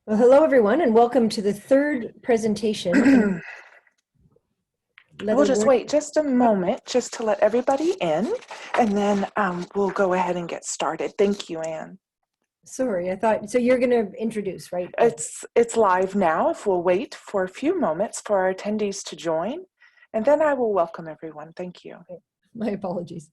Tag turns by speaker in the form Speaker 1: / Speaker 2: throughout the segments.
Speaker 1: Well, hello, everyone, and welcome to the third presentation.
Speaker 2: We'll just wait just a moment just to let everybody in, and then we'll go ahead and get started. Thank you, Anne.
Speaker 1: Sorry, I thought, so you're going to introduce, right?
Speaker 2: It's live now. If we'll wait for a few moments for our attendees to join, and then I will welcome everyone. Thank you.
Speaker 1: Okay. My apologies.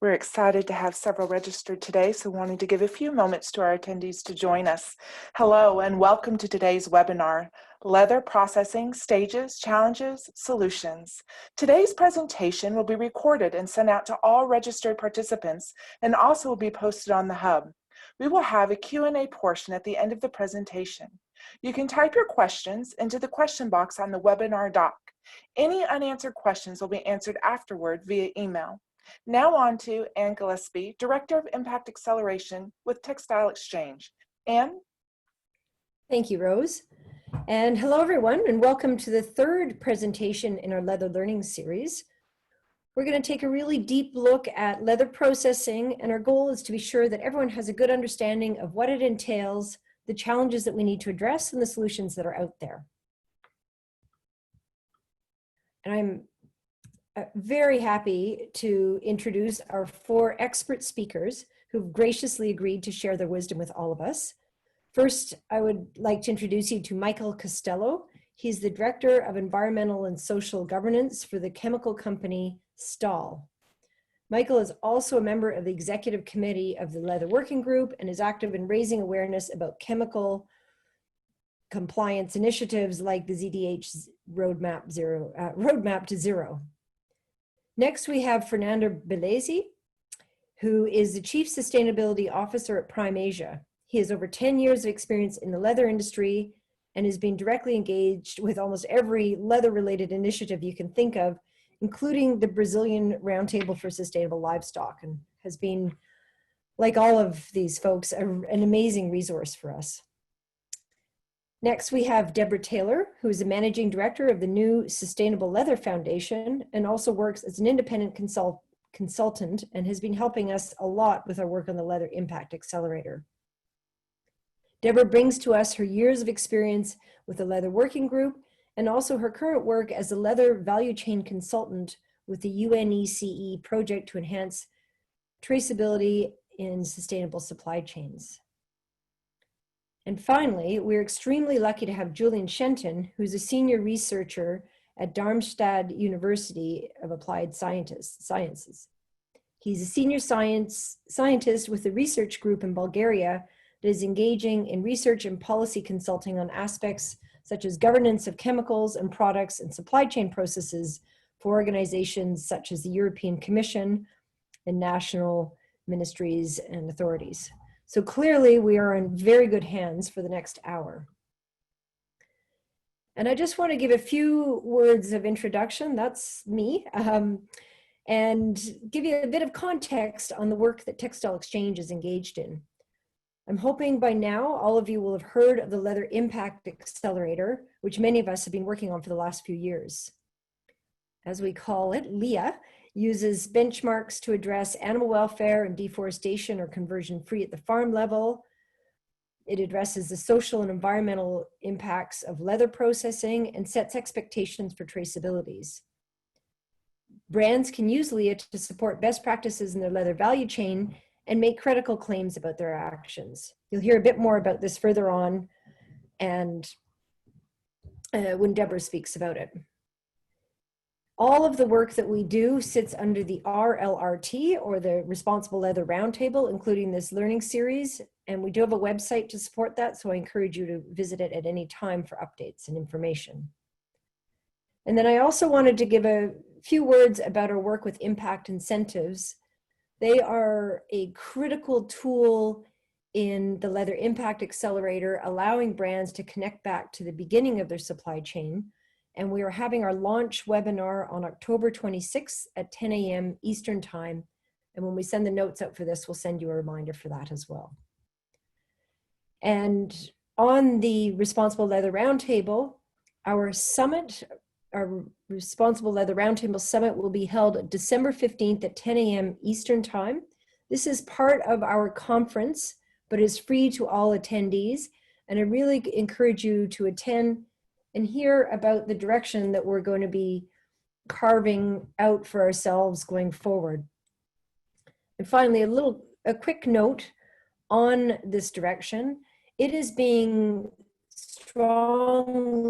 Speaker 2: We're excited to have several registered today, so wanted to give a few moments to our attendees to join us. Hello, and welcome to today's webinar, Leather Processing, Stages, Challenges, Solutions. Today's presentation will be recorded and sent out to all registered participants and also will be posted on the Hub. We will have a Q&A portion at the end of the presentation. You can type your questions into the question box on the webinar doc. Any unanswered questions will be answered afterward via email. Now on to Anne Gillespie, Director of Impact Acceleration with Textile Exchange. Anne?
Speaker 1: Thank you, Rose. And hello, everyone, and welcome to the third presentation in our Leather Learning Series. We're going to take a really deep look at leather processing, and our goal is to be sure that everyone has a good understanding of what it entails, the challenges that we need to address, and the solutions that are out there. And I'm very happy to introduce our four expert speakers who've graciously agreed to share their wisdom with all of us. First, I would like to introduce you to Michael Costello. He's the Director of Environmental and Social Governance for the chemical company Stahl. Michael is also a member of the Executive Committee of the Leather Working Group and is active in raising awareness about chemical compliance initiatives like the ZDH Roadmap to Zero. Next, we have Fernando Belezi, who is the Chief Sustainability Officer at Prime Asia. He has over 10 years of experience in the leather industry and has been directly engaged with almost every leather-related initiative you can think of, including the Brazilian Roundtable for Sustainable Livestock, and has been, like all of these folks, an amazing resource for us. Next, we have Deborah Taylor, who is the Managing Director of the new Sustainable Leather Foundation and also works as an independent consultant and has been helping us a lot with our work on the Leather Impact Accelerator. Deborah brings to us her years of experience with the Leather Working Group and also her current work as a leather value chain consultant with the UNECE project to enhance traceability in sustainable supply chains. And finally, we're extremely lucky to have Julian Shenton, who's a senior researcher at Darmstadt University of Applied Sciences. He's a senior scientist with a research group in Bulgaria that is engaging in research and policy consulting on aspects such as governance of chemicals and products and supply chain processes for organizations such as the European Commission and national ministries and authorities. So clearly we are in very good hands for the next hour. And I just want to give a few words of introduction, that's me, and give you a bit of context on the work that Textile Exchange is engaged in. I'm hoping by now all of you will have heard of the Leather Impact Accelerator, which many of us have been working on for the last few years. As we call it, LEA uses benchmarks to address animal welfare and deforestation or conversion free at the farm level. It addresses the social and environmental impacts of leather processing and sets expectations for traceabilities. Brands can use LEA to support best practices in their leather value chain and make critical claims about their actions. You'll hear a bit more about this further on and when Deborah speaks about it. All of the work that we do sits under the RLRT, or the Responsible Leather Roundtable, including this learning series. And we do have a website to support that, so I encourage you to visit it at any time for updates and information. And then I also wanted to give a few words about our work with impact incentives. They are a critical tool in the Leather Impact Accelerator, allowing brands to connect back to the beginning of their supply chain. And we are having our launch webinar on October 26th at 10 a.m. Eastern Time. And when we send the notes out for this, we'll send you a reminder for that as well. And on the Responsible Leather Roundtable, our summit, our Responsible Leather Roundtable Summit will be held December 15th at 10 a.m. Eastern Time. This is part of our conference, but is free to all attendees. And I really encourage you to attend and hear about the direction that we're going to be carving out for ourselves going forward. And finally, a quick note on this direction. It is being strongly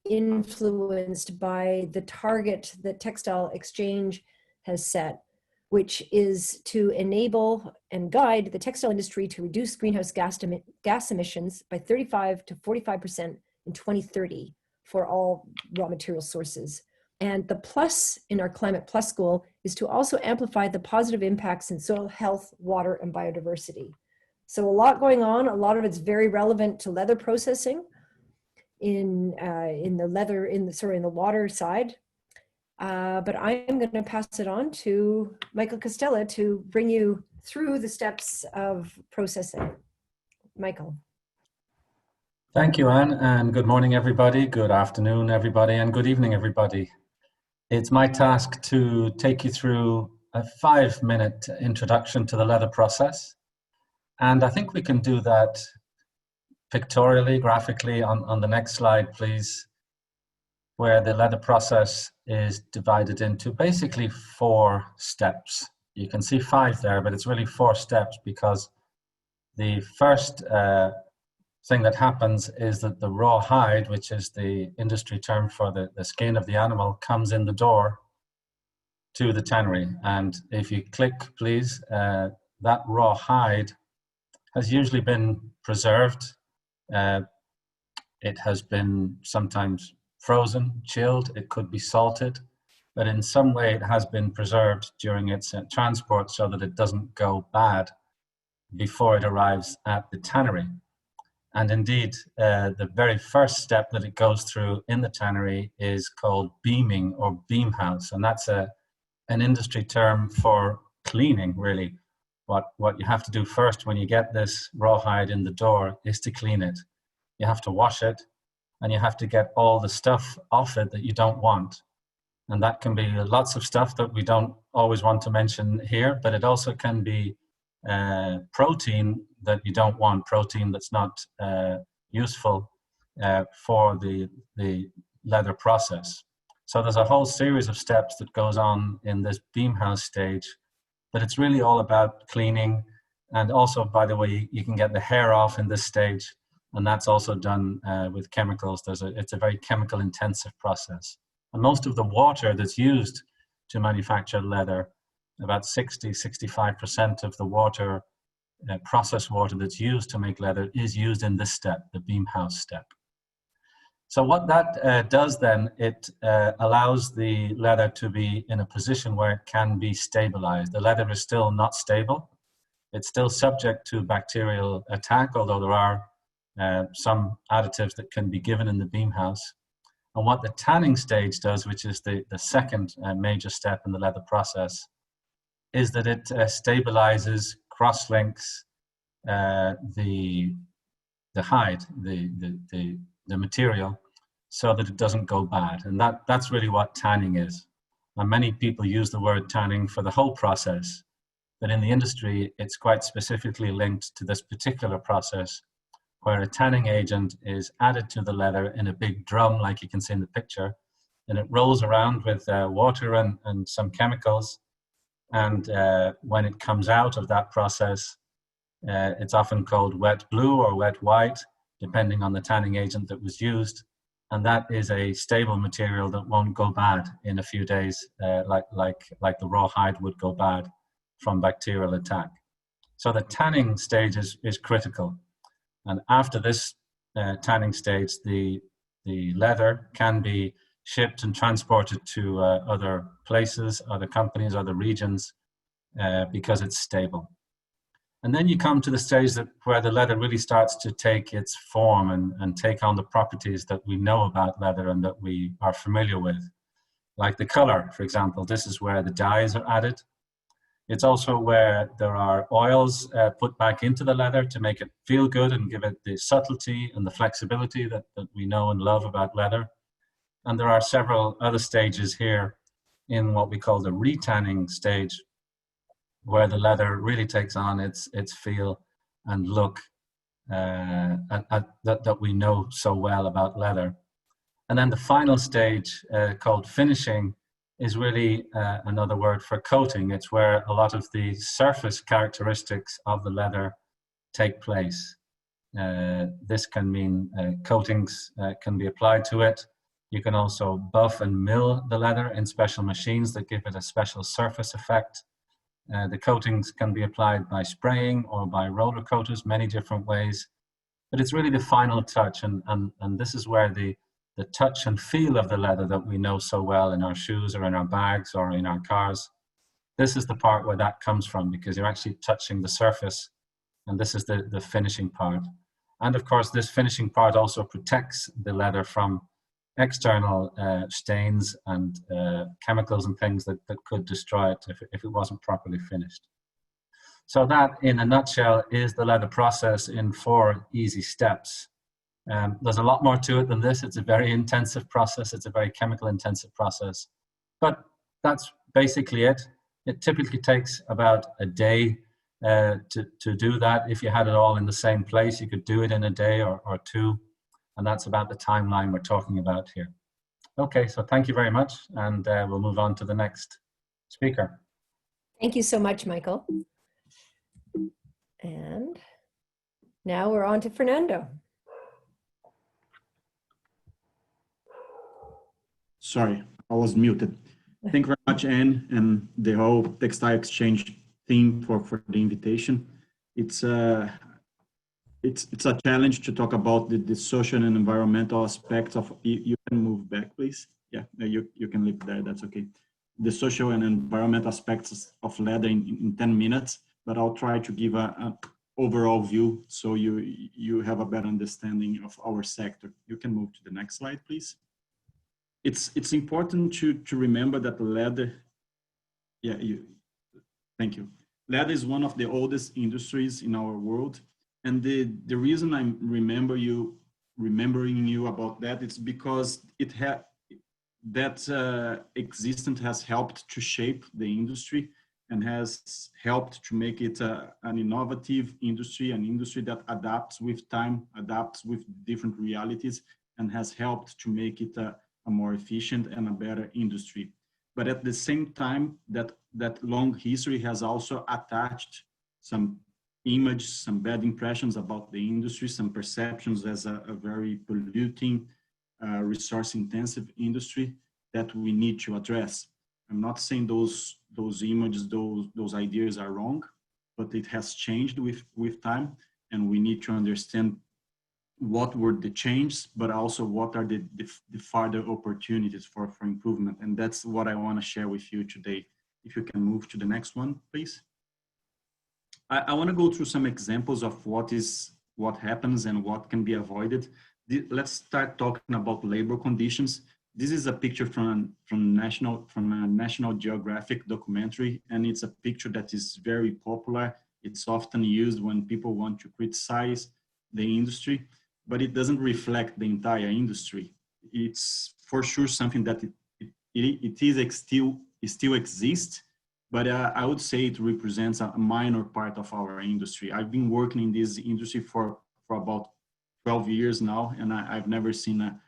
Speaker 1: influenced by the target that Textile Exchange has set, which is to enable and guide the textile industry to reduce greenhouse gas emissions by 35 to 45% in 2030 for all raw material sources. And the plus in our Climate Plus goal is to also amplify the positive impacts in soil health, water, and biodiversity. So a lot going on. A lot of it's very relevant to leather processing in the water side. But I'm going to pass it on to Michael Costella to bring you through the steps of processing. Michael.
Speaker 3: Thank you, Anne, and good morning, everybody. Good afternoon, everybody, and good evening, everybody. It's my task to take you through a 5-minute introduction to the leather process. And I think we can do that pictorially, graphically on the next slide, please, where the leather process is divided into basically 4 steps. You can see 5 there, but it's really 4 steps because the first thing that happens is that the raw hide, which is the industry term for the skin of the animal, comes in the door to the tannery. And if you click, please, that raw hide has usually been preserved. It has been sometimes frozen, chilled, it could be salted, but in some way it has been preserved during its transport so that it doesn't go bad before it arrives at the tannery. And indeed, the very first step that it goes through in the tannery is called beaming or beam house. And that's an industry term for cleaning, really. What you have to do first when you get this rawhide in the door is to clean it. You have to wash it, and you have to get all the stuff off it that you don't want. And that can be lots of stuff that we don't always want to mention here, but it also can be protein that you don't want, protein that's not useful for the leather process. So there's a whole series of steps that goes on in this beam house stage, but it's really all about cleaning. And also, by the way, you can get the hair off in this stage, and that's also done with chemicals. It's a very chemical intensive process. And most of the water that's used to manufacture leather, about 65% of the water, process water that's used to make leather is used in this step, the beam house step. So what that does then, it allows the leather to be in a position where it can be stabilized. The leather is still not stable. It's still subject to bacterial attack, although there are some additives that can be given in the beam house. And what the tanning stage does, which is the second major step in the leather process, is that it stabilizes, cross-links the hide, the material, so that it doesn't go bad. And that's really what tanning is. And many people use the word tanning for the whole process, but in the industry, it's quite specifically linked to this particular process, where a tanning agent is added to the leather in a big drum, like you can see in the picture, and it rolls around with water and some chemicals. And when it comes out of that process, it's often called wet blue or wet white, depending on the tanning agent that was used. And that is a stable material that won't go bad in a few days, like the raw hide would go bad from bacterial attack. So the tanning stage is critical. And after this tanning stage, the leather can be shipped and transported to other places, other companies, other regions, because it's stable. And then you come to the stage where the leather really starts to take its form and take on the properties that we know about leather and that we are familiar with. Like the color, for example, this is where the dyes are added. It's also where there are oils put back into the leather to make it feel good and give it the subtlety and the flexibility that we know and love about leather. And there are several other stages here in what we call the retanning stage, where the leather really takes on its feel and look that we know so well about leather. And then the final stage, called finishing, is really another word for coating. It's where a lot of the surface characteristics of the leather take place. This can mean coatings can be applied to it. You can also buff and mill the leather in special machines that give it a special surface effect. The coatings can be applied by spraying or by roller coaters, many different ways. But it's really the final touch, and this is where the touch and feel of the leather that we know so well in our shoes or in our bags or in our cars. This is the part where that comes from, because you're actually touching the surface, and this is the finishing part. And of course, this finishing part also protects the leather from external stains and chemicals and things that could destroy it if it wasn't properly finished. So that, in a nutshell, is the leather process in 4 easy steps. There's a lot more to it than this. It's a very intensive process. It's a very chemical intensive process. But that's basically it. It typically takes about a day to do that. If you had it all in the same place, you could do it in a day or 2. And that's about the timeline we're talking about here. Okay, so thank you very much. And we'll move on to the next speaker.
Speaker 1: Thank you so much, Michael. And now we're on to Fernando.
Speaker 4: Sorry, I was muted. Thank you very much, Anne, and the whole Textile Exchange team for the invitation. It's a challenge to talk about the social and environmental aspects of, you can move back, please. Yeah, you can leave there, that's okay. The social and environmental aspects of leather in 10 minutes, but I'll try to give an overall view so you have a better understanding of our sector. You can move to the next slide, please. It's important to remember that leather, thank you. Leather is one of the oldest industries in our world. And the reason I'm remembering you about that is because that existence has helped to shape the industry and has helped to make it an innovative industry, an industry that adapts with time, adapts with different realities, and has helped to make it a more efficient and a better industry. But at the same time, that long history has also attached some image, some bad impressions about the industry, some perceptions as a very polluting, resource-intensive industry that we need to address. I'm not saying those images, those ideas are wrong, but it has changed with time, and we need to understand what were the changes, but also what are the further opportunities for improvement. And that's what I want to share with you today. If you can move to the next one, please. I want to go through some examples of what happens and what can be avoided. Let's start talking about labor conditions. This is a picture from a National Geographic documentary, and it's a picture that is very popular. It's often used when people want to criticize the industry, but it doesn't reflect the entire industry. It's for sure something that it still exists, but I would say it represents a minor part of our industry. I've been working in this industry for about 12 years now, and I've never seen a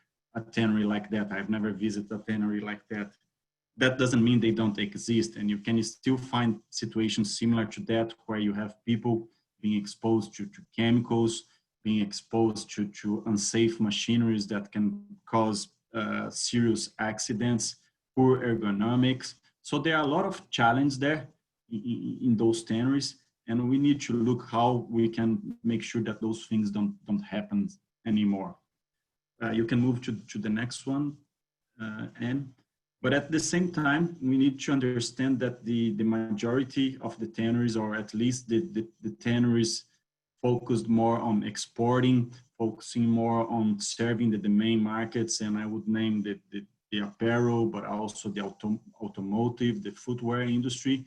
Speaker 4: tannery like that. I've never visited a tannery like that. That doesn't mean they don't exist, and you can still find situations similar to that where you have people being exposed to chemicals, being exposed to unsafe machineries that can cause serious accidents, poor ergonomics. So there are a lot of challenges there in those tanneries, and we need to look how we can make sure that those things don't happen anymore. You can move to the next one, Anne. But at the same time, we need to understand that the majority of the tanneries, or at least the tanneries focused more on exporting, focusing more on serving the main markets, and I would name the apparel, but also the automotive, the footwear industry.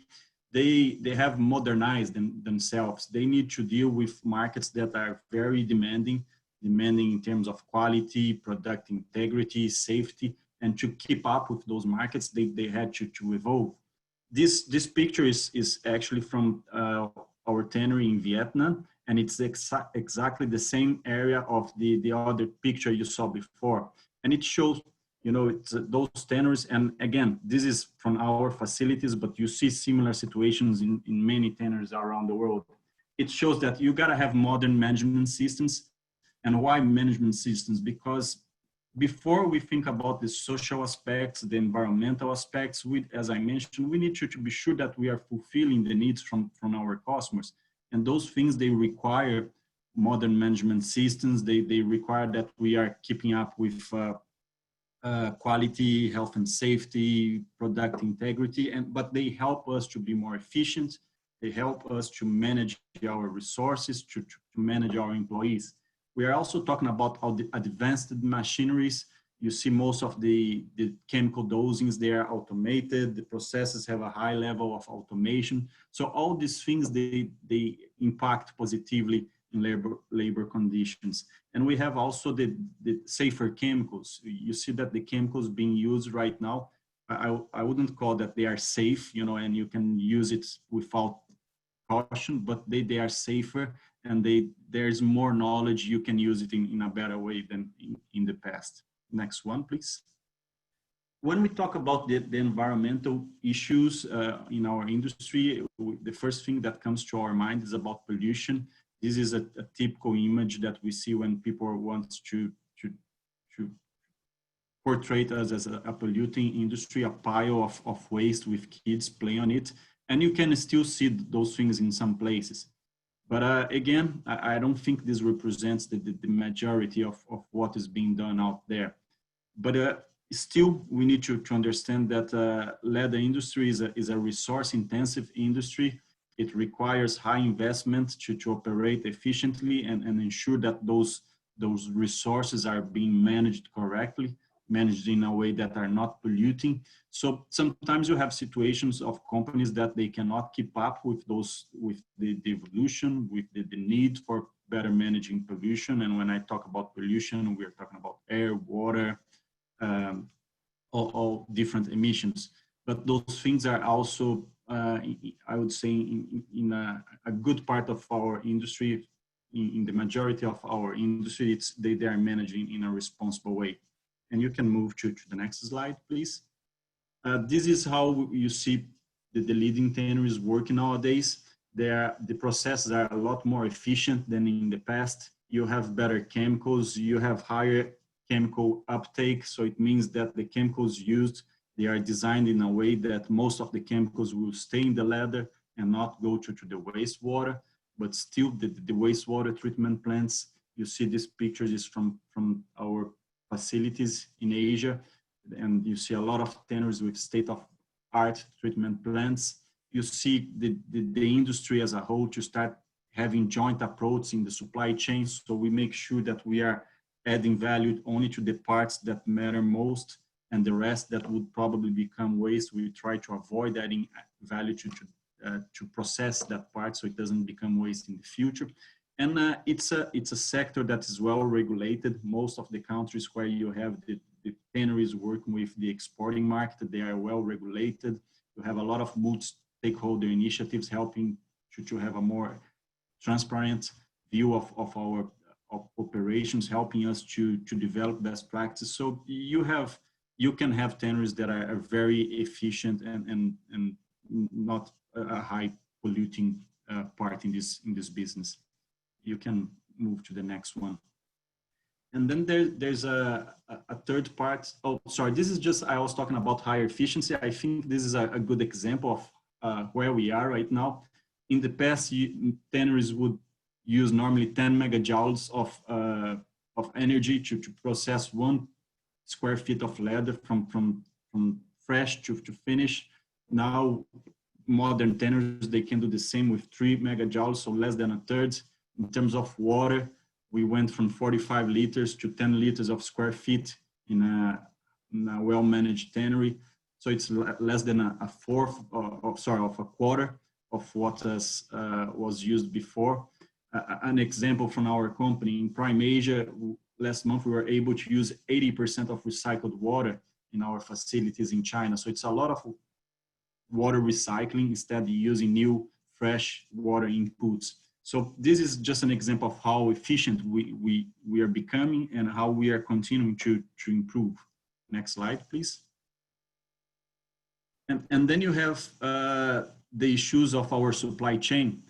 Speaker 4: they have modernized themselves. They need to deal with markets that are very demanding in terms of quality, product integrity, safety, and to keep up with those markets, they had to evolve. This picture is actually from our tannery in Vietnam, and it's exactly the same area of the other picture you saw before. And it shows, you know, it's those tanneries. And again, this is from our facilities, but you see similar situations in many tanneries around the world. It shows that you gotta have modern management systems. And why management systems? Because before we think about the social aspects, the environmental aspects, as I mentioned, we need to be sure that we are fulfilling the needs from our customers. And those things, they require modern management systems. They require that we are keeping up with quality, health and safety, product integrity, but they help us to be more efficient. They help us to manage our resources, to manage our employees. We are also talking about how the advanced machineries. You see most of the chemical dosings, they are automated. The processes have a high level of automation. So all these things, they impact positively in labor conditions. And we have also the safer chemicals. You see that the chemicals being used right now, I wouldn't call that they are safe, you know, and you can use it without caution, but they are safer, and there's more knowledge. You can use it in a better way than in the past. Next one, please. When we talk about the environmental issues in our industry, the first thing that comes to our mind is about pollution. This is a typical image that we see when people want to portray us as a polluting industry, a pile of waste with kids playing on it. And you can still see those things in some places. But again, I don't think this represents the majority of what is being done out there. But still, we need to understand that leather industry is a resource-intensive industry. It requires high investment to operate efficiently and ensure that those resources are being managed correctly, managed in a way that are not polluting. So sometimes you have situations of companies that they cannot keep up with the evolution, with the need for better managing pollution. And when I talk about pollution, we're talking about air, water, all different emissions. But those things are also, I would say, in a good part of our industry, in the majority of our industry, they are managing in a responsible way. And you can move to the next slide, please. This is how you see the leading tanneries working nowadays. The processes are a lot more efficient than in the past. You have better chemicals, you have higher chemical uptake. So it means that the chemicals used, they are designed in a way that most of the chemicals will stay in the leather and not go to the wastewater. But still, the wastewater treatment plants, you see this picture is from our facilities in Asia, and you see a lot of tanneries with state-of-art treatment plants. You see the industry as a whole to start having joint approach in the supply chain, so we make sure that we are adding value only to the parts that matter most, and the rest that would probably become waste, we try to avoid adding value to process that part so it doesn't become waste in the future. And it's a sector that is well regulated. Most of the countries where you have the tanneries working with the exporting market, they are well regulated. You have a lot of multi-stakeholder initiatives helping to have a more transparent view of our operations, helping us to develop best practice. So you can have tanneries that are very efficient and not a high polluting part in this business. You can move to the next one. And then there's a third part. Oh, sorry, this is just, I was talking about higher efficiency. I think this is a good example of where we are right now. In the past, tanneries would use normally 10 megajoules of energy to process 1 square feet of leather from fresh to finish. Now, modern tanneries, they can do the same with 3 megajoules, so less than a third. In terms of water, we went from 45 liters to 10 liters of square feet in a well-managed tannery. So it's less than a fourth, of a quarter what was used before. An example from our company in Prime Asia, last month we were able to use 80% of recycled water in our facilities in China. So it's a lot of water recycling instead of using new fresh water inputs. So this is just an example of how efficient we are becoming and how we are continuing to improve. Next slide, please. And then you have the issues of our supply chain.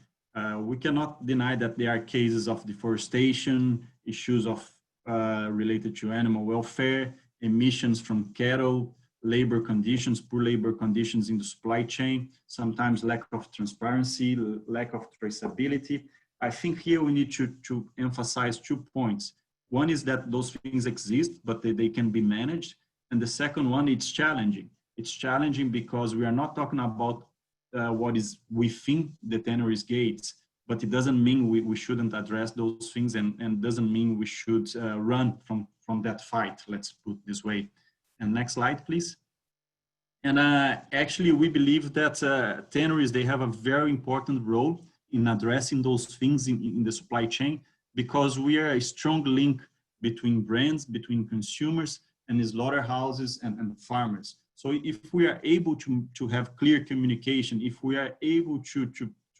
Speaker 4: We cannot deny that there are cases of deforestation, issues of related to animal welfare, emissions from cattle, labor conditions, poor labor conditions in the supply chain, sometimes lack of transparency, lack of traceability. I think here we need to emphasize 2 points. One is that those things exist, but they can be managed. And the second one, it's challenging. It's challenging because we are not talking about what is within the tanneries gates, but it doesn't mean we shouldn't address those things and doesn't mean we should run from that fight, let's put it this way. And next slide, please. And actually, we believe that tanneries, they have a very important role in addressing those things in the supply chain, because we are a strong link between brands, between consumers and slaughterhouses and farmers. So if we are able to have clear communication, if we are able to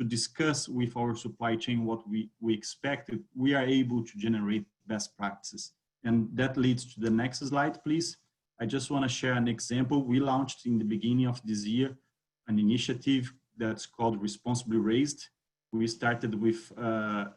Speaker 4: discuss with our supply chain what we expected, we are able to generate best practices. And that leads to the next slide, please. I just want to share an example. We launched in the beginning of this year an initiative that's called Responsibly Raised. We started with a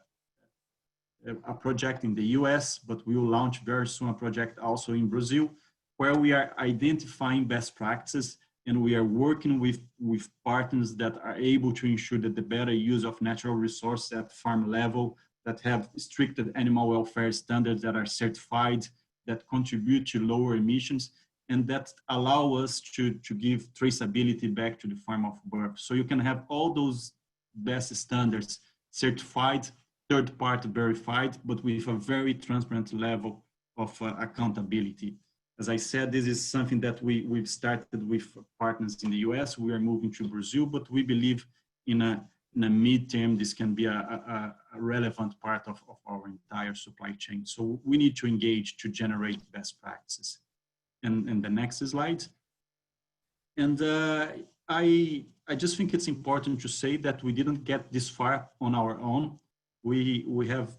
Speaker 4: project in the US, but we will launch very soon a project also in Brazil, where we are identifying best practices and we are working with partners that are able to ensure that the better use of natural resources at farm level, that have strict animal welfare standards that are certified, that contribute to lower emissions, and that allow us to give traceability back to the farm of birth. So you can have all those best standards certified, third-party verified, but with a very transparent level of accountability. As I said, this is something that we've started with partners in the US. We are moving to Brazil, but we believe in a midterm, this can be a relevant part of our entire supply chain. So we need to engage to generate best practices. And the next slide. And I just think it's important to say that we didn't get this far on our own. We have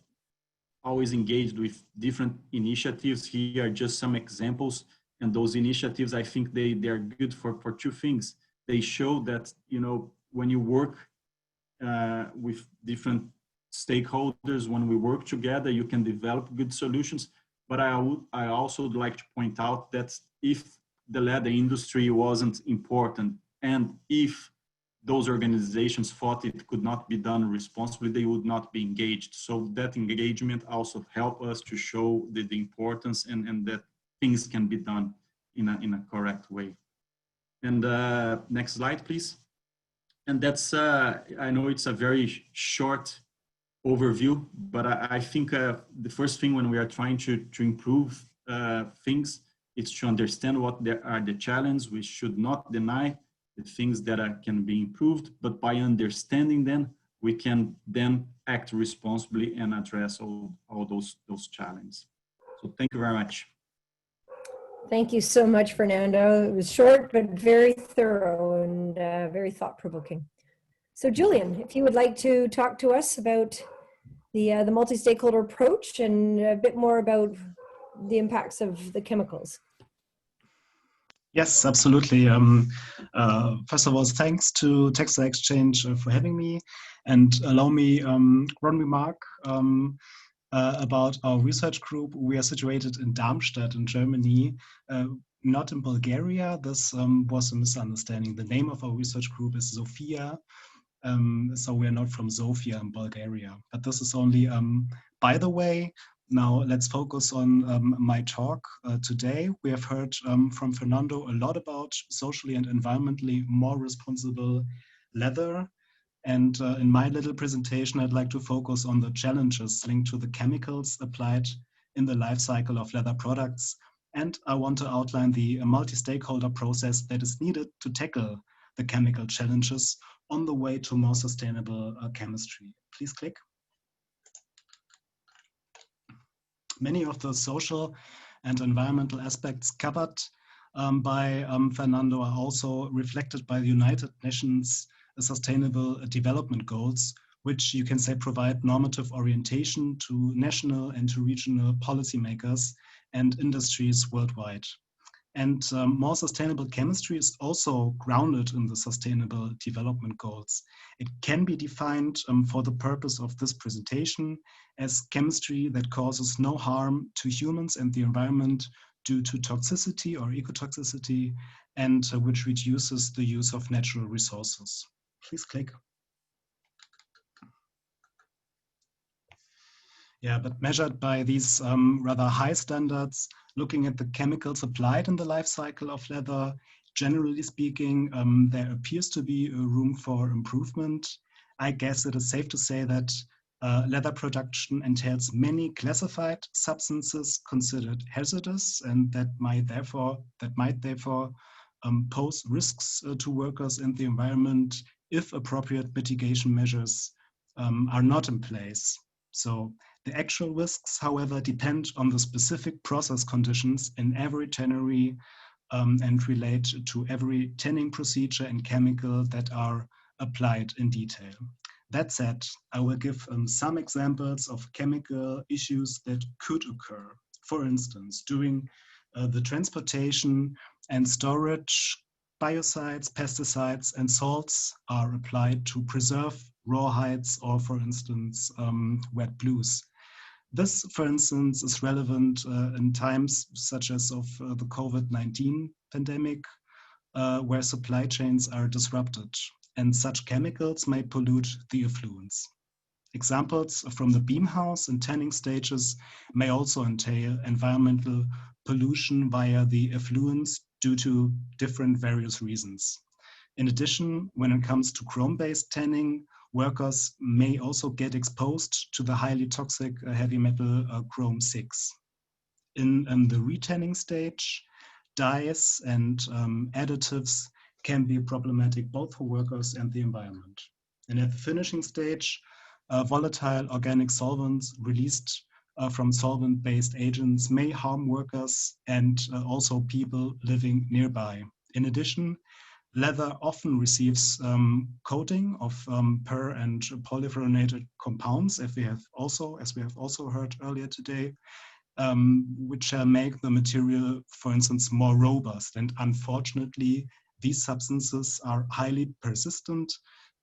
Speaker 4: always engaged with different initiatives. Here are just some examples. And those initiatives, I think they are good for 2 things. They show that, you know, when you work with different stakeholders, when we work together, you can develop good solutions. But I also would like to point out that if the leather industry wasn't important, and if those organizations thought it could not be done responsibly, they would not be engaged. So that engagement also help us to show the importance and that things can be done in a correct way. And next slide, please. And that's, I know it's a very short overview, but I think the first thing when we are trying to improve things, it's to understand what are the challenges. We should not deny the things that can be improved, but by understanding them, we can then act responsibly and address all those challenges. So thank you very much.
Speaker 1: Thank you so much, Fernando. It was short, but very thorough and very thought-provoking. So Julian, if you would like to talk to us about the multi-stakeholder approach and a bit more about the impacts of the chemicals.
Speaker 5: Yes, absolutely. First of all, thanks to Textile Exchange for having me, and allow me one remark about our research group. We are situated in Darmstadt in Germany, not in Bulgaria. This was a misunderstanding. The name of our research group is Sofia, so we are not from Sofia in Bulgaria. But this is only, by the way. Now let's focus on my talk today. We have heard from Fernando a lot about socially and environmentally more responsible leather. And in my little presentation, I'd like to focus on the challenges linked to the chemicals applied in the life cycle of leather products. And I want to outline the multi-stakeholder process that is needed to tackle the chemical challenges on the way to more sustainable chemistry. Please click. Many of the social and environmental aspects covered by Fernando are also reflected by the United Nations Sustainable Development Goals, which you can say provide normative orientation to national and to regional policymakers and industries worldwide. And more sustainable chemistry is also grounded in the Sustainable Development Goals. It can be defined for the purpose of this presentation as chemistry that causes no harm to humans and the environment due to toxicity or ecotoxicity, and which reduces the use of natural resources. Please click. Yeah, but measured by these rather high standards, looking at the chemicals applied in the life cycle of leather, generally speaking, there appears to be a room for improvement. I guess it is safe to say that leather production entails many classified substances considered hazardous, and that might therefore pose risks to workers and the environment if appropriate mitigation measures are not in place. So the actual risks, however, depend on the specific process conditions in every tannery and relate to every tanning procedure and chemical that are applied in detail. That said, I will give some examples of chemical issues that could occur. For instance, during the transportation and storage, biocides, pesticides, and salts are applied to preserve rawhides or, for instance, wet blues. This, for instance, is relevant in times such as of the COVID-19 pandemic, where supply chains are disrupted, and such chemicals may pollute the effluents. Examples from the beam house and tanning stages may also entail environmental pollution via the effluents due to different various reasons. In addition, when it comes to chrome-based tanning, workers may also get exposed to the highly toxic heavy metal chrome-6. In the retanning stage, dyes and additives can be problematic both for workers and the environment. And at the finishing stage, volatile organic solvents released from solvent-based agents may harm workers and also people living nearby. In addition, leather often receives coating of per and polyfluorinated compounds, as we have also heard earlier today, which shall make the material, for instance, more robust. And unfortunately, these substances are highly persistent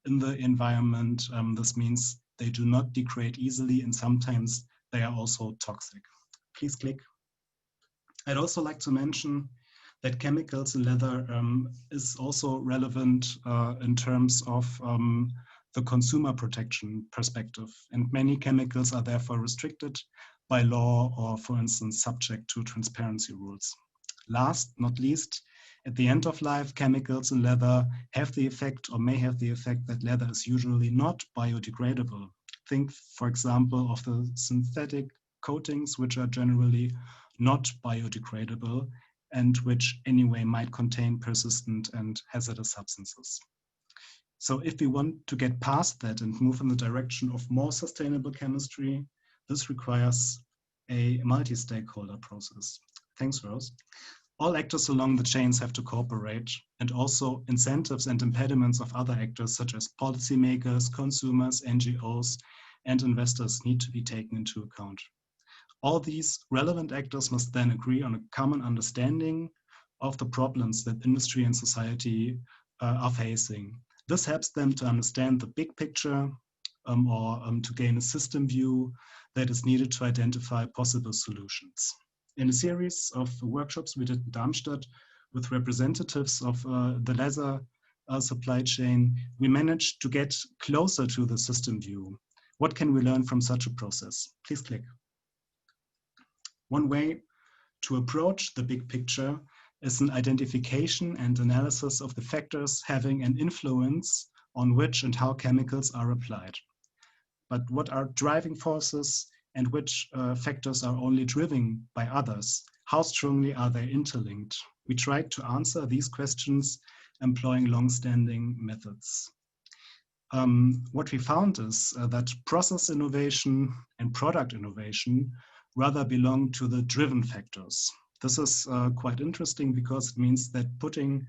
Speaker 5: in the environment. This means they do not degrade easily, and sometimes they are also toxic. Please click. I'd also like to mention that chemicals in leather is also relevant in terms of the consumer protection perspective. And many chemicals are therefore restricted by law or, for instance, subject to transparency rules. Last, not least, at the end of life, chemicals in leather have the effect or may have the effect that leather is usually not biodegradable. Think, for example, of the synthetic coatings, which are generally not biodegradable and which anyway might contain persistent and hazardous substances. So if we want to get past that and move in the direction of more sustainable chemistry, this requires a multi-stakeholder process. Thanks, Rose. All actors along the chains have to cooperate, and also incentives and impediments of other actors such as policymakers, consumers, NGOs, and investors need to be taken into account. All these relevant actors must then agree on a common understanding of the problems that industry and society are facing. This helps them to understand the big picture or to gain a system view that is needed to identify possible solutions. In a series of workshops we did in Darmstadt with representatives of the leather supply chain, we managed to get closer to the system view. What can we learn from such a process? Please click. One way to approach the big picture is an identification and analysis of the factors having an influence on which and how chemicals are applied. But what are driving forces and which factors are only driven by others? How strongly are they interlinked? We tried to answer these questions employing long-standing methods. what we found is that process innovation and product innovation rather belong to the driven factors. This is quite interesting because it means that putting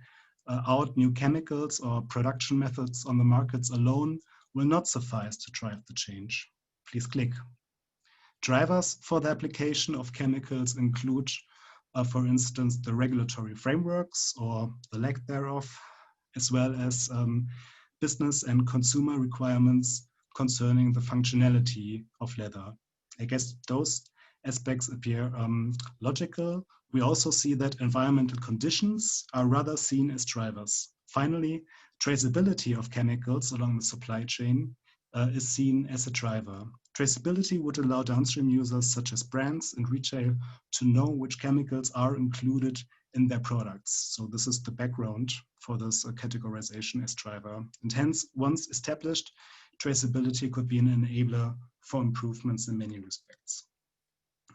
Speaker 5: out new chemicals or production methods on the markets alone will not suffice to drive the change. Please click. Drivers for the application of chemicals include, for instance, the regulatory frameworks or the lack thereof, as well as business and consumer requirements concerning the functionality of leather. I guess those aspects appear logical. We also see that environmental conditions are rather seen as drivers. Finally, traceability of chemicals along the supply chain is seen as a driver. Traceability would allow downstream users such as brands and retail to know which chemicals are included in their products. So this is the background for this categorization as driver. And hence, once established, traceability could be an enabler for improvements in many respects.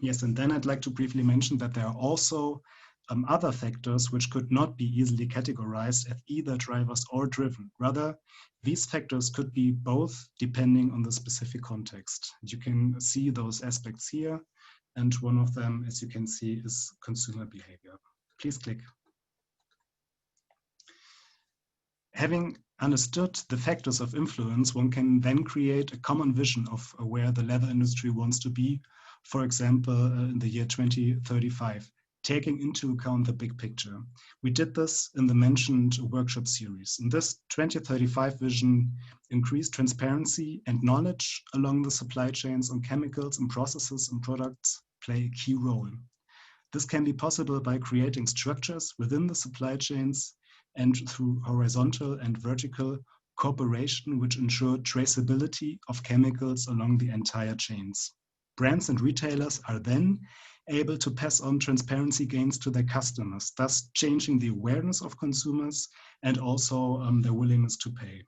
Speaker 5: Yes, and then I'd like to briefly mention that there are also other factors which could not be easily categorized as either drivers or driven. Rather, these factors could be both depending on the specific context. You can see those aspects here, and one of them, as you can see, is consumer behavior. Please click. Having understood the factors of influence, one can then create a common vision of where the leather industry wants to be, for example, in the year 2035, taking into account the big picture. We did this in the mentioned workshop series. In this 2035 vision, increased transparency and knowledge along the supply chains on chemicals and processes and products play a key role. This can be possible by creating structures within the supply chains and through horizontal and vertical cooperation, which ensure traceability of chemicals along the entire chains. Brands and retailers are then able to pass on transparency gains to their customers, thus changing the awareness of consumers and also their willingness to pay.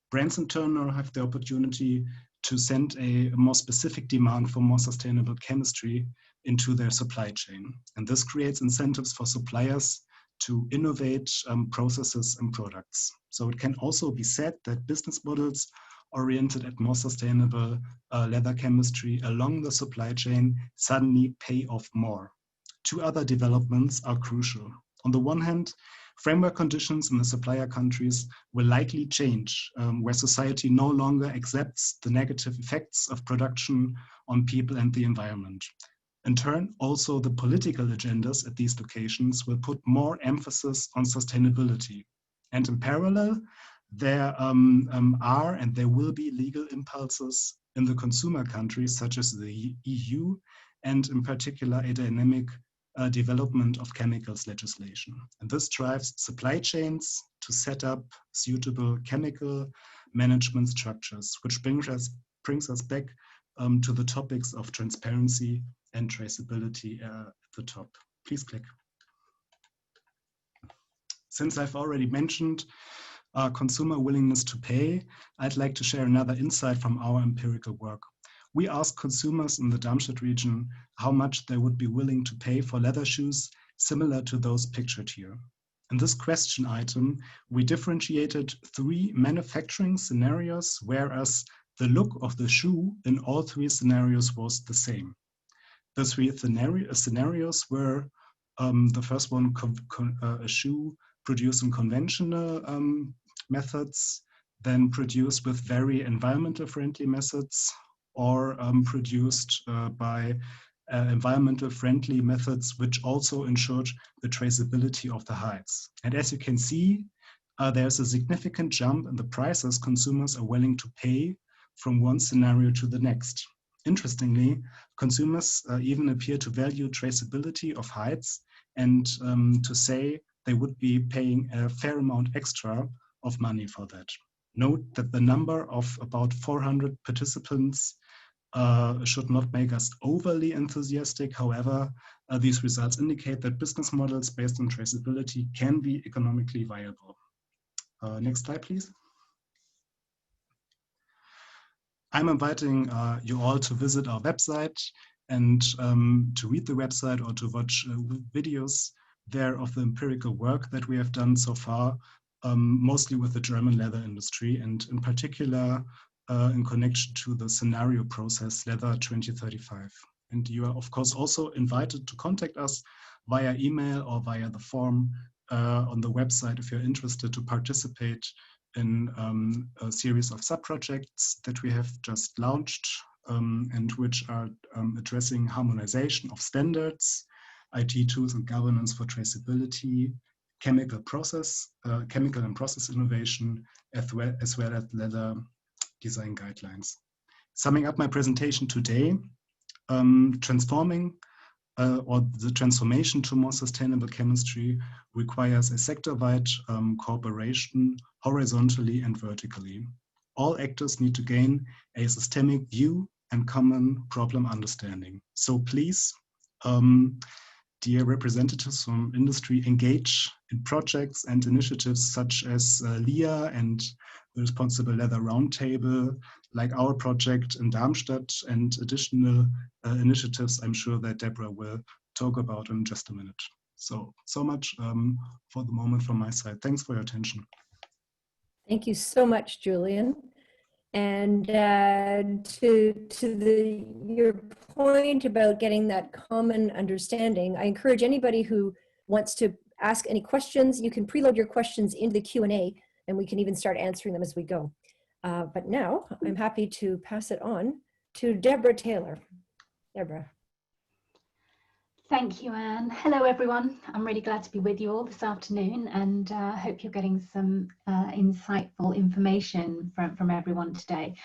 Speaker 5: Brands in turn now have the opportunity to send a more specific demand for more sustainable chemistry into their supply chain. And this creates incentives for suppliers to innovate processes and products. So it can also be said that business models oriented at more sustainable leather chemistry along the supply chain suddenly pay off more. Two other developments are crucial. On the one hand, framework conditions in the supplier countries will likely change, where society no longer accepts the negative effects of production on people and the environment. In turn, also the political agendas at these locations will put more emphasis on sustainability. And in parallel, there are and there will be legal impulses in the consumer countries such as the EU, and in particular a dynamic development of chemicals legislation. And this drives supply chains to set up suitable chemical management structures, which brings us back to the topics of transparency and traceability at the top. Please click. Since I've already mentioned consumer willingness to pay, I'd like to share another insight from our empirical work. We asked consumers in the Darmstadt region how much they would be willing to pay for leather shoes similar to those pictured here. In this question item, we differentiated 3 manufacturing scenarios, whereas the look of the shoe in all 3 scenarios was the same. The 3 scenarios were the first one, a shoe produced in conventional methods, then produced with very environmental friendly methods, or produced by environmental friendly methods, which also ensured the traceability of the hides. And as you can see, there's a significant jump in the prices consumers are willing to pay from one scenario to the next. Interestingly, consumers even appear to value traceability of hides and to say they would be paying a fair amount extra of money for that. Note that the number of about 400 participants should not make us overly enthusiastic. However, these results indicate that business models based on traceability can be economically viable. Next slide, please. I'm inviting you all to visit our website and to read the website or to watch videos there of the empirical work that we have done so far. mostly with the German leather industry, and in particular in connection to the scenario process Leather 2035. And you are, of course, also invited to contact us via email or via the form on the website if you're interested to participate in a series of sub-projects that we have just launched and which are addressing harmonization of standards, IT tools and governance for traceability, chemical and process innovation, as well as leather design guidelines. Summing up my presentation today, transformation to more sustainable chemistry requires a sector-wide cooperation horizontally and vertically. All actors need to gain a systemic view and common problem understanding. So please, dear representatives from industry, engage in projects and initiatives such as LIA and the Responsible Leather Roundtable, like our project in Darmstadt, and additional initiatives I'm sure that Deborah will talk about in just a minute. So much for the moment from my side. Thanks for your attention.
Speaker 1: Thank you so much, Julian. And to your point about getting that common understanding, I encourage anybody who wants to ask any questions, you can preload your questions into the Q&A and we can even start answering them as we go. But now I'm happy to pass it on to Deborah Taylor. Deborah.
Speaker 6: Thank you, Anne. Hello, everyone. I'm really glad to be with you all this afternoon, and hope you're getting some insightful information from everyone today.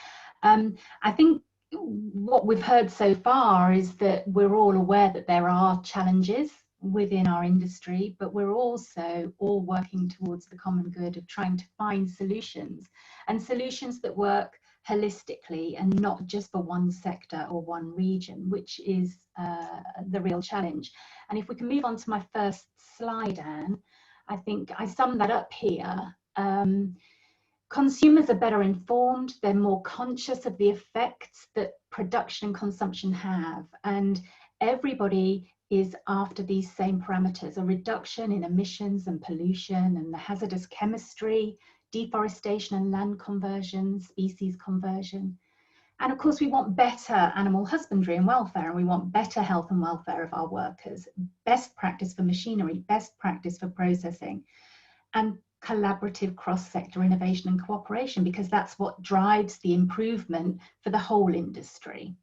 Speaker 6: I think what we've heard so far is that we're all aware that there are challenges within our industry, but we're also all working towards the common good of trying to find solutions, and solutions that work holistically and not just for one sector or one region, which is the real challenge. And if we can move on to my first slide, Anne, I think I sum that up here. Consumers are better informed, they're more conscious of the effects that production and consumption have, and everybody is after these same parameters: a reduction in emissions and pollution and the hazardous chemistry, deforestation and land conversion, species conversion. And of course, we want better animal husbandry and welfare, and we want better health and welfare of our workers, best practice for machinery, best practice for processing, and collaborative cross-sector innovation and cooperation, because that's what drives the improvement for the whole industry.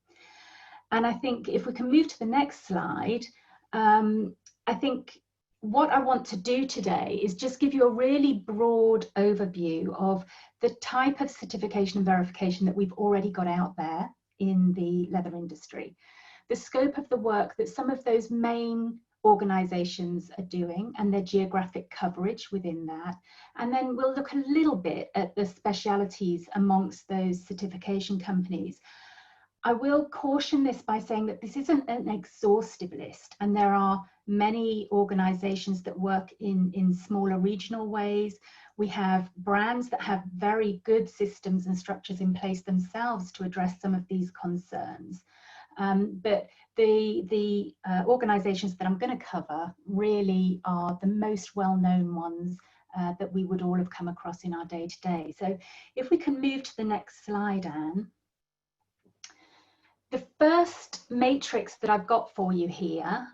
Speaker 6: And I think if we can move to the next slide, I think what I want to do today is just give you a really broad overview of the type of certification and verification that we've already got out there in the leather industry, the scope of the work that some of those main organisations are doing and their geographic coverage within that, and then we'll look a little bit at the specialities amongst those certification companies. I will caution this by saying that this isn't an exhaustive list, and there are many organisations that work in smaller regional ways. We have brands that have very good systems and structures in place themselves to address some of these concerns. But the organisations that I'm going to cover really are the most well-known ones that we would all have come across in our day-to-day. So if we can move to the next slide, Anne. The first matrix that I've got for you here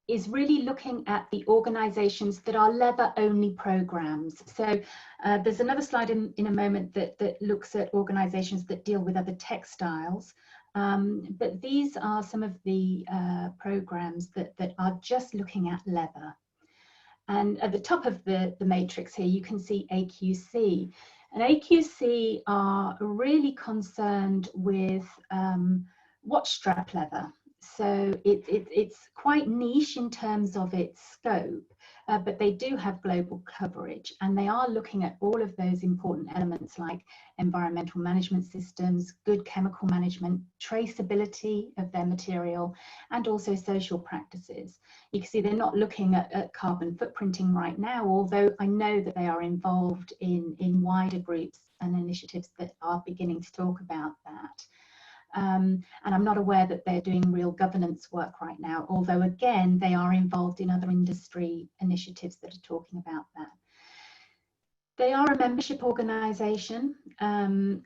Speaker 6: is really looking at the organisations that are leather-only programs. So there's another slide in a moment that looks at organisations that deal with other textiles. But these are some of the programs that are just looking at leather. And at the top of the matrix here, you can see AQC. And AQC are really concerned with watch strap leather. So it's quite niche in terms of its scope, but they do have global coverage, and they are looking at all of those important elements like environmental management systems, good chemical management, traceability of their material, and also social practices. You can see they're not looking at carbon footprinting right now, although I know that they are involved in wider groups and initiatives that are beginning to talk about that. And I'm not aware that they're doing real governance work right now, although again, they are involved in other industry initiatives that are talking about that. They are a membership organisation, and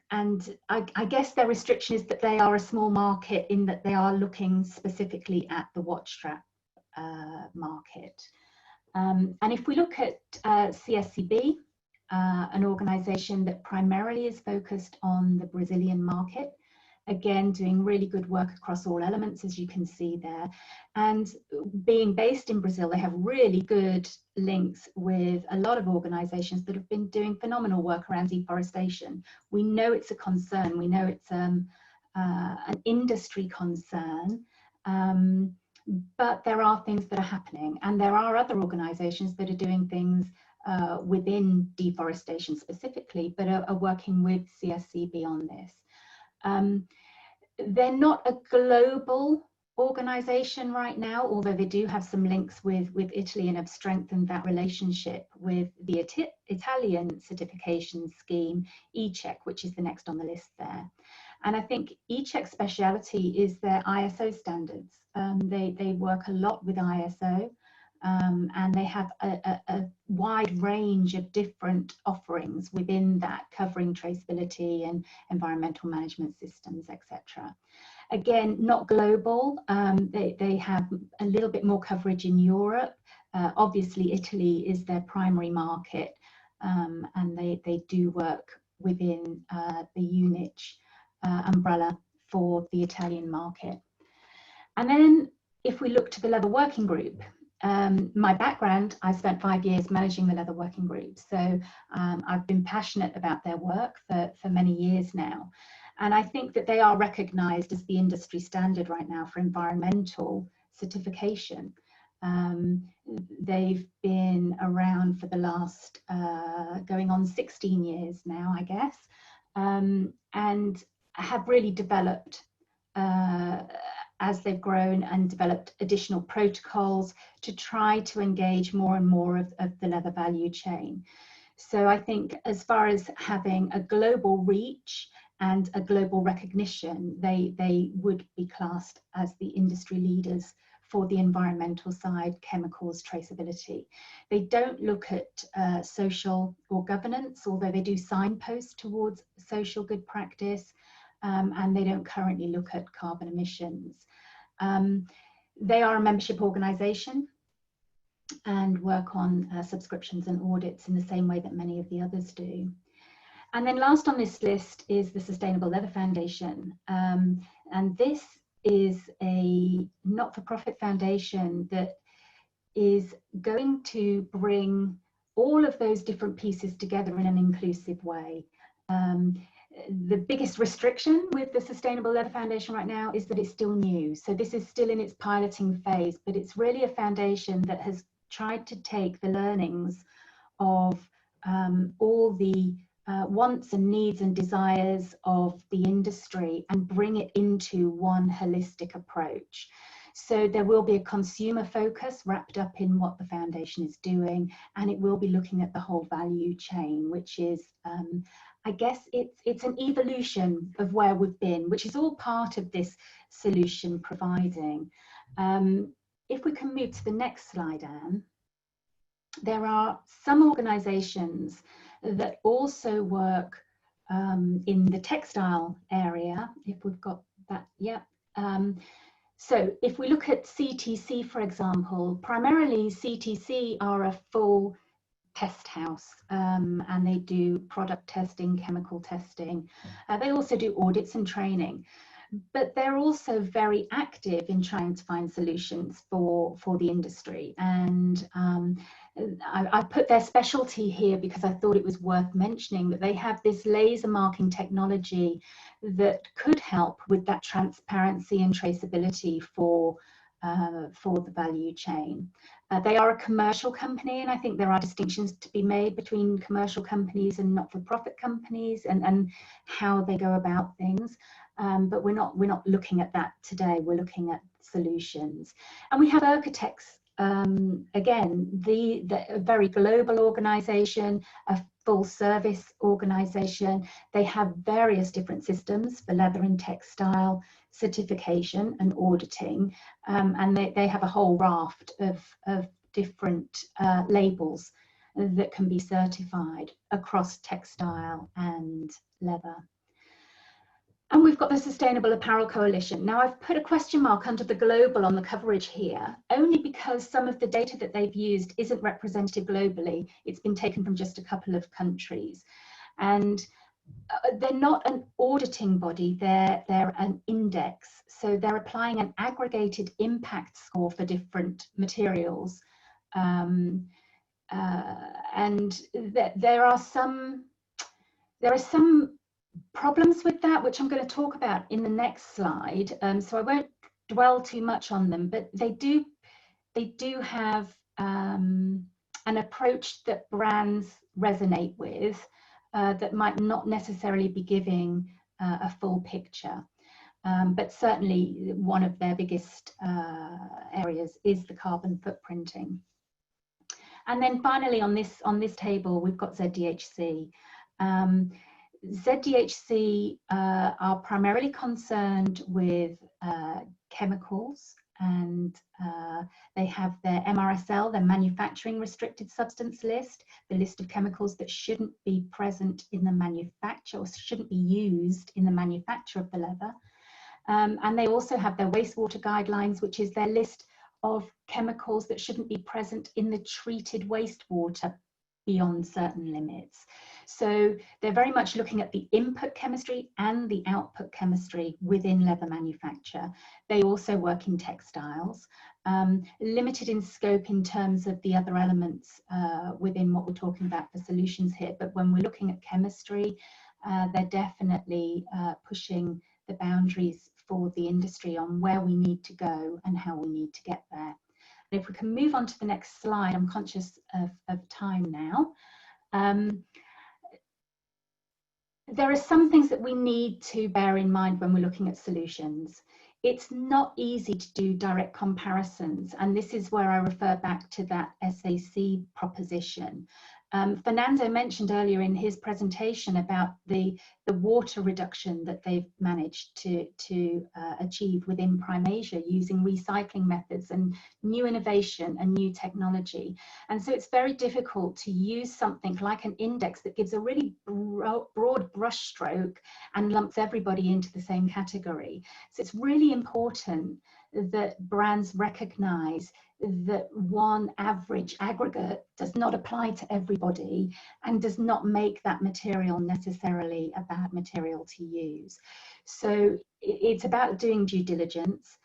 Speaker 6: I guess their restriction is that they are a small market in that they are looking specifically at the watch strap market. And if we look at CSCB, an organisation that primarily is focused on the Brazilian market, again, doing really good work across all elements, as you can see there. And being based in Brazil, they have really good links with a lot of organizations that have been doing phenomenal work around deforestation. We know it's a concern. We know it's an industry concern. But there are things that are happening, and there are other organizations that are doing things within deforestation specifically, but are working with CSCB on this. They're not a global organization right now, although they do have some links with Italy and have strengthened that relationship with the Italian certification scheme, eCheck, which is the next on the list there. And I think eCheck's speciality is their ISO standards. They work a lot with ISO, and they have a wide range of different offerings within that, covering traceability and environmental management systems, etc. Again, not global. They have a little bit more coverage in Europe. Obviously, Italy is their primary market, and they do work within the UNICH umbrella for the Italian market. And then if we look to the leather working group, my background, I spent 5 years managing the leather working group. So I've been passionate about their work for many years now. And I think that they are recognized as the industry standard right now for environmental certification. They've been around for the last, going on 16 years now, I guess, and have really developed as they've grown and developed additional protocols to try to engage more and more of the leather value chain. So I think as far as having a global reach and a global recognition, they would be classed as the industry leaders for the environmental side, chemicals, traceability. They don't look at social or governance, although they do signpost towards social good practice, and they don't currently look at carbon emissions. They are a membership organisation and work on subscriptions and audits in the same way that many of the others do. And then last on this list is the Sustainable Leather Foundation. And this is a not-for-profit foundation that is going to bring all of those different pieces together in an inclusive way. The biggest restriction with the Sustainable Leather Foundation right now is that it's still new. So this is still in its piloting phase, but it's really a foundation that has tried to take the learnings of all the wants and needs and desires of the industry and bring it into one holistic approach. So there will be a consumer focus wrapped up in what the foundation is doing, and it will be looking at the whole value chain, which is, I guess it's an evolution of where we've been, which is all part of this solution providing. If we can move to the next slide, Anne. There are some organisations that also work in the textile area, if we've got that, yeah. So if we look at CTC, for example, primarily CTC are a full test house, and they do product testing, chemical testing. They also do audits and training, but they're also very active in trying to find solutions for the industry. And I put their specialty here because I thought it was worth mentioning that they have this laser marking technology that could help with that transparency and traceability for the value chain. They are a commercial company, and I think there are distinctions to be made between commercial companies and not-for-profit companies and how they go about things. But we're not looking at that today. We're looking at solutions. And we have architects, again, a very global organization, a full service organization. They have various different systems for leather and textile certification and auditing, and they have a whole raft of different labels that can be certified across textile and leather. And we've got the Sustainable Apparel Coalition. Now, I've put a question mark under the global on the coverage here, only because some of the data that they've used isn't representative globally. It's been taken from just a couple of countries. And they're not an auditing body, they're an index. So they're applying an aggregated impact score for different materials. And there are some problems with that, which I'm going to talk about in the next slide. So I won't dwell too much on them, but they do have an approach that brands resonate with, that might not necessarily be giving a full picture. But certainly one of their biggest areas is the carbon footprinting. And then finally on this table, we've got ZDHC. ZDHC are primarily concerned with chemicals, and they have their MRSL, their manufacturing restricted substance list, the list of chemicals that shouldn't be present in the manufacture or shouldn't be used in the manufacture of the leather. And they also have their wastewater guidelines, which is their list of chemicals that shouldn't be present in the treated wastewater beyond certain limits. So they're very much looking at the input chemistry and the output chemistry within leather manufacture. They also work in textiles, limited in scope in terms of the other elements within what we're talking about for solutions here. But when we're looking at chemistry, they're definitely pushing the boundaries for the industry on where we need to go and how we need to get there. And if we can move on to the next slide, I'm conscious of time now. There are some things that we need to bear in mind when we're looking at solutions. It's not easy to do direct comparisons, and this is where I refer back to that SAC proposition. Fernando mentioned earlier in his presentation about the water reduction that they've managed to achieve within Primasia using recycling methods and new innovation and new technology. And so it's very difficult to use something like an index that gives a really broad brushstroke and lumps everybody into the same category. So it's really important that brands recognize that one average aggregate does not apply to everybody and does not make that material necessarily a bad material to use. So it's about doing due diligence.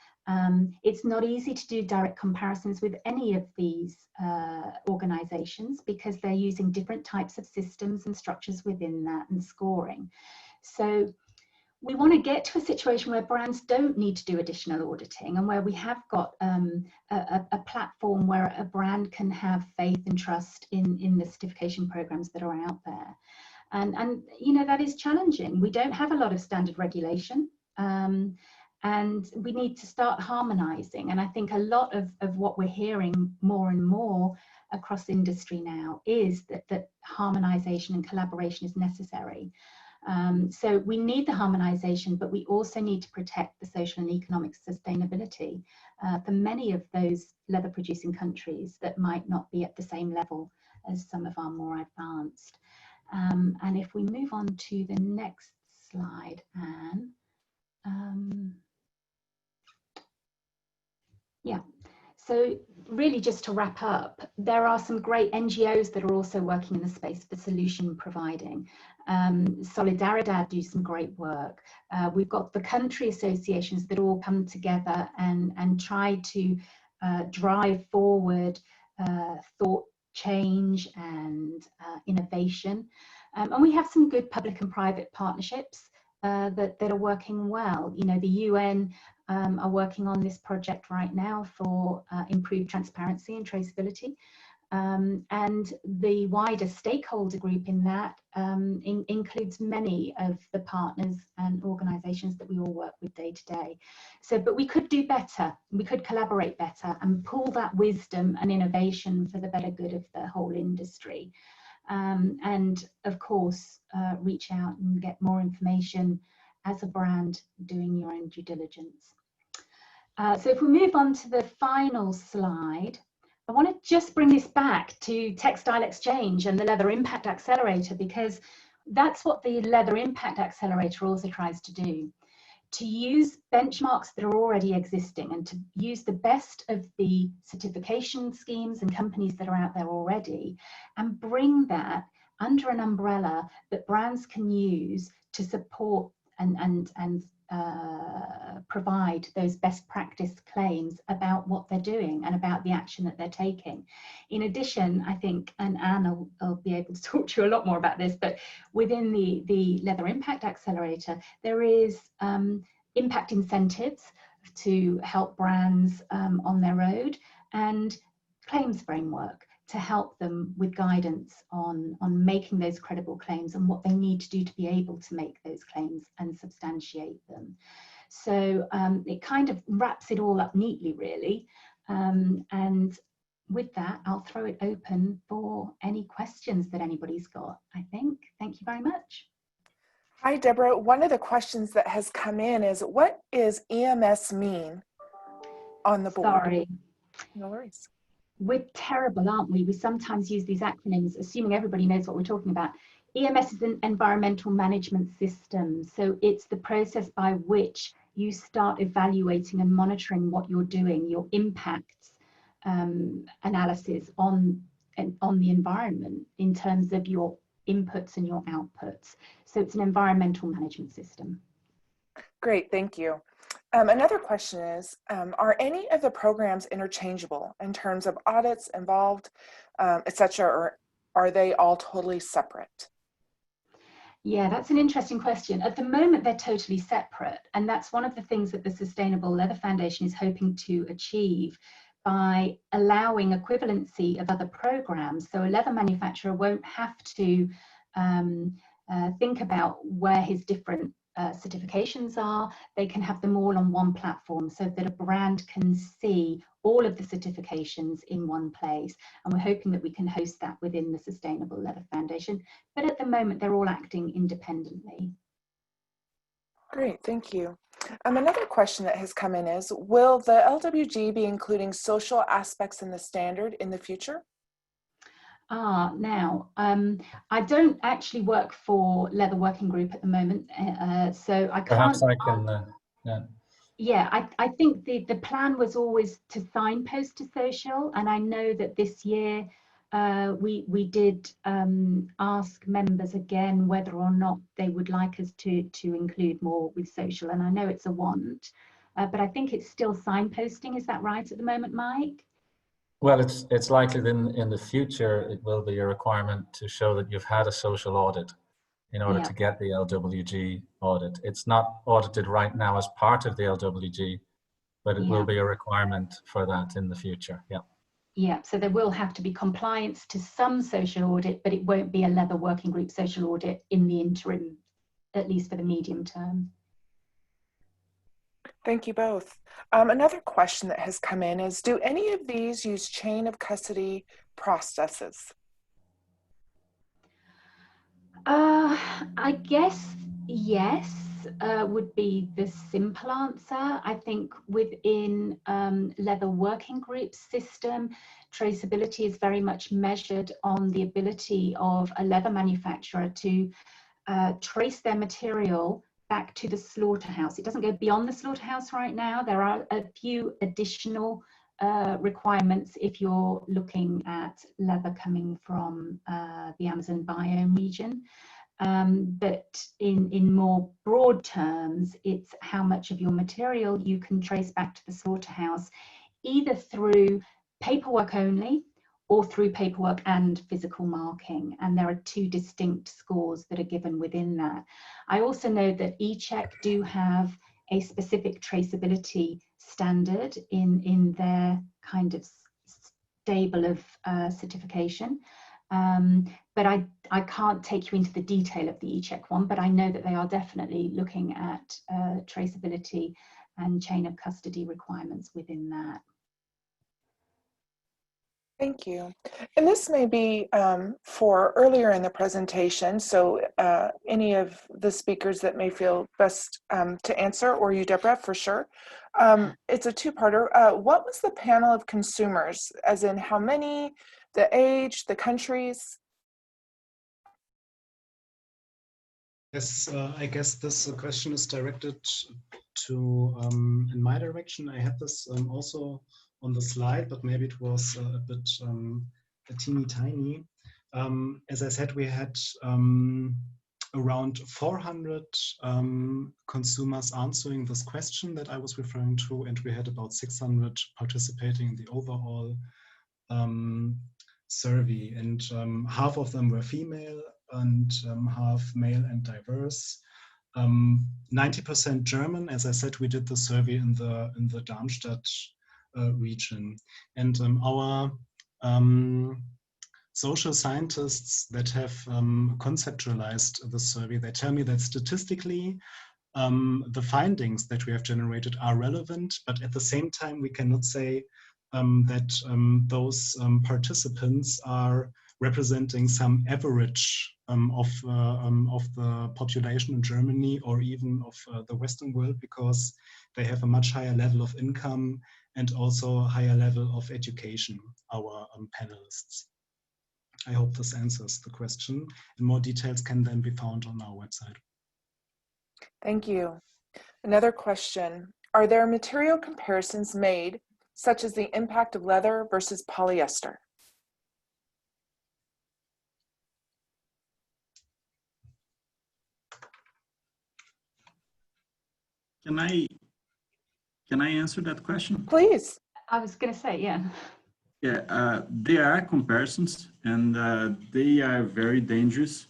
Speaker 6: It's not easy to do direct comparisons with any of these organizations because they're using different types of systems and structures within that and scoring. So we want to get to a situation where brands don't need to do additional auditing and where we have got a platform where a brand can have faith and trust in the certification programs that are out there. And you know, that is challenging. We don't have a lot of standard regulation, and we need to start harmonizing. And I think a lot of what we're hearing more and more across industry now is that harmonization and collaboration is necessary. So we need the harmonization, but we also need to protect the social and economic sustainability for many of those leather producing countries that might not be at the same level as some of our more advanced. And if we move on to the next slide, Anne. Yeah. So really just to wrap up, there are some great NGOs that are also working in the space for solution providing. Solidaridad do some great work. We've got the country associations that all come together and try to drive forward thought change and innovation. And we have some good public and private partnerships that are working well. You know, the UN are working on this project right now for improved transparency and traceability. And the wider stakeholder group in that includes many of the partners and organisations that we all work with day to day. So, but we could do better, we could collaborate better and pull that wisdom and innovation for the better good of the whole industry. And of course, reach out and get more information as a brand doing your own due diligence. So if we move on to the final slide, I want to just bring this back to Textile Exchange and the Leather Impact Accelerator, because that's what the Leather Impact Accelerator also tries to do. To use benchmarks that are already existing and to use the best of the certification schemes and companies that are out there already and bring that under an umbrella that brands can use to support and provide those best practice claims about what they're doing and about the action that they're taking. In addition, I think, and Anne will be able to talk to you a lot more about this, but within the Leather Impact Accelerator, there is impact incentives to help brands on their road, and claims framework to help them with guidance on making those credible claims and what they need to do to be able to make those claims and substantiate them. So it kind of wraps it all up neatly, really. And with that, I'll throw it open for any questions that anybody's got, I think. Thank you very much.
Speaker 2: Hi, Deborah. One of the questions that has come in is, what is EMS mean on the board?
Speaker 6: Sorry.
Speaker 2: No worries.
Speaker 6: We're terrible, aren't we? We sometimes use these acronyms, assuming everybody knows what we're talking about. EMS is an environmental management system. So it's the process by which you start evaluating and monitoring what you're doing, your impacts analysis on the environment in terms of your inputs and your outputs. So it's an environmental management system. Great, thank you. Another question is, are any of the programs interchangeable in terms of audits involved, etc., or are they all totally separate? Yeah, that's an interesting question. At the moment, they're totally separate. And that's one of the things that the Sustainable Leather Foundation is hoping to achieve by allowing equivalency of other programs. So a leather manufacturer won't have to think about where his different certifications are. They can have them all on one platform so that a brand can see all of the certifications in one place. And we're hoping that we can host that within the Sustainable Leather Foundation. But at the moment, they're all acting independently. Great, thank you. Another question that has come in is, will the LWG be including social aspects in the standard in the future? Now, I don't actually work for Leather Working Group at the moment, so I can't.
Speaker 3: Perhaps I can,
Speaker 6: Yeah, I think the plan was always to signpost to social, and I know that this year we did ask members again whether or not they would like us to include more with social, and I know it's a want, but I think it's still signposting. Is that right at the moment, Mike?
Speaker 3: well, it's likely that in the future it will be a requirement to show that you've had a social audit in order to get the LWG audit. It's not audited right now as part of the LWG, but it will be a requirement for that in the future.
Speaker 6: Yeah, so there will have to be compliance to some social audit, but it won't be a Leather Working Group social audit in the interim, at least for the medium term. Thank you both. Another question that has come in is, do any of these use chain of custody processes? I guess yes, would be the simple answer. I think within Leather Working Group system, traceability is very much measured on the ability of a leather manufacturer to trace their material back to the slaughterhouse. It doesn't go beyond the slaughterhouse right now. There are a few additional requirements if you're looking at leather coming from the Amazon biome region. But in more broad terms, it's how much of your material you can trace back to the slaughterhouse, either through paperwork only or through paperwork and physical marking. And there are two distinct scores that are given within that. I also know that eCheck do have a specific traceability standard in their kind of stable of certification. But I can't take you into the detail of the eCheck one, but I know that they are definitely looking at traceability and chain of custody requirements within that.
Speaker 2: Thank you. And this may be for earlier in the presentation, so any of the speakers that may feel best to answer, or you, Deborah, for sure. It's a two-parter. What was the panel of consumers, as in how many, the age, the countries?
Speaker 5: Yes, I guess this question is directed to in my direction. I had this also on the slide, but maybe it was a bit a teeny tiny. As I said, we had around 400 consumers answering this question that I was referring to, and we had about 600 participating in the overall survey, and half of them were female and half male and diverse. 90% German. As I said, we did the survey in the Darmstadt region, and our social scientists that have conceptualized the survey, they tell me that statistically the findings that we have generated are relevant, but at the same time we cannot say that those participants are representing some average of the population in Germany or even of the Western world, because they have a much higher level of income and also a higher level of education, our panelists. I hope this answers the question, and more details can then be found on our website.
Speaker 2: Thank you. Another question. Are there material comparisons made, such as the impact of leather versus polyester?
Speaker 4: Can I answer that question?
Speaker 2: Please.
Speaker 6: I was going to say, yeah.
Speaker 4: Yeah, there are comparisons, and they are very dangerous.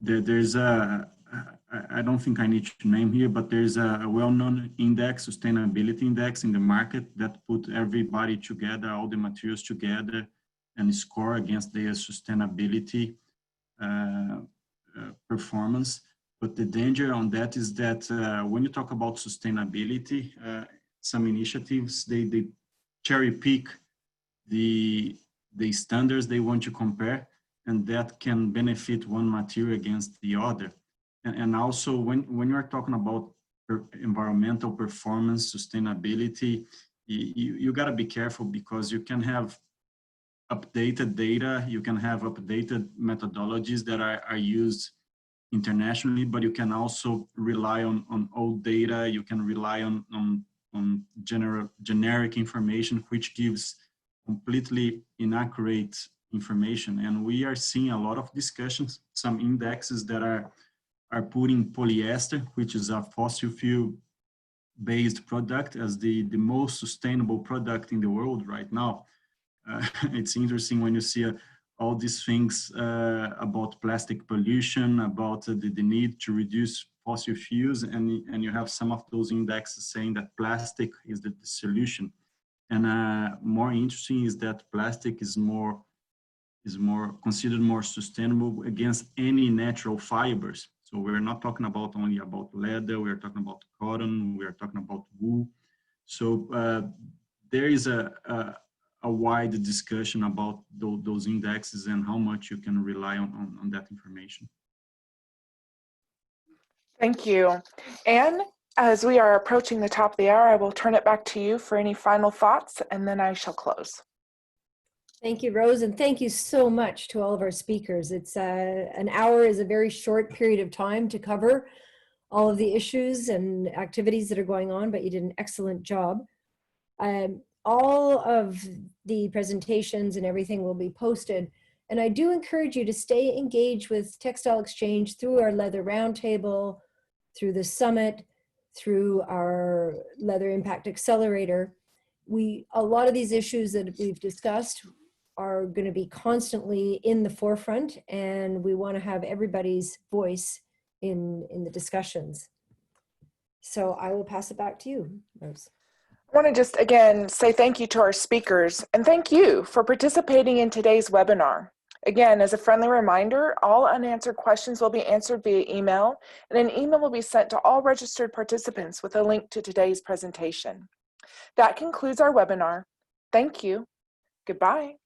Speaker 4: There's I don't think I need to name here, but there's a well-known index, sustainability index in the market that put everybody together, all the materials together, and score against their sustainability performance. But the danger on that is that when you talk about sustainability, some initiatives, they cherry pick the standards they want to compare, and that can benefit one material against the other. And also when you're talking about environmental performance, sustainability, you got to be careful, because you can have updated data, you can have updated methodologies that are used internationally, but you can also rely on old data, you can rely on generic information, which gives completely inaccurate information. And we are seeing a lot of discussions, some indexes that are putting polyester, which is a fossil fuel based product, as the most sustainable product in the world right now. It's interesting when you see all these things about plastic pollution, about the need to reduce fossil fuels, and you have some of those indexes saying that plastic is the solution. And more interesting is that plastic is considered more sustainable against any natural fibers. So we're not talking about only about leather, we're talking about cotton, we're talking about wool. So there is a wide discussion about those indexes and how much you can rely on that information.
Speaker 2: Thank you. Anne, as we are approaching the top of the hour, I will turn it back to you for any final thoughts, and then I shall close.
Speaker 1: Thank you, Rose, and thank you so much to all of our speakers. It's an hour is a very short period of time to cover all of the issues and activities that are going on, but you did an excellent job. All of the presentations and everything will be posted, and I do encourage you to stay engaged with Textile Exchange through our Leather Roundtable, through the Summit, through our Leather Impact Accelerator. A lot of these issues that we've discussed are going to be constantly in the forefront, and we want to have everybody's voice in the discussions. So I will pass it back to you, Rose.
Speaker 2: I want to just again say thank you to our speakers, and thank you for participating in today's webinar. Again, as a friendly reminder, all unanswered questions will be answered via email, and an email will be sent to all registered participants with a link to today's presentation. That concludes our webinar. Thank you. Goodbye.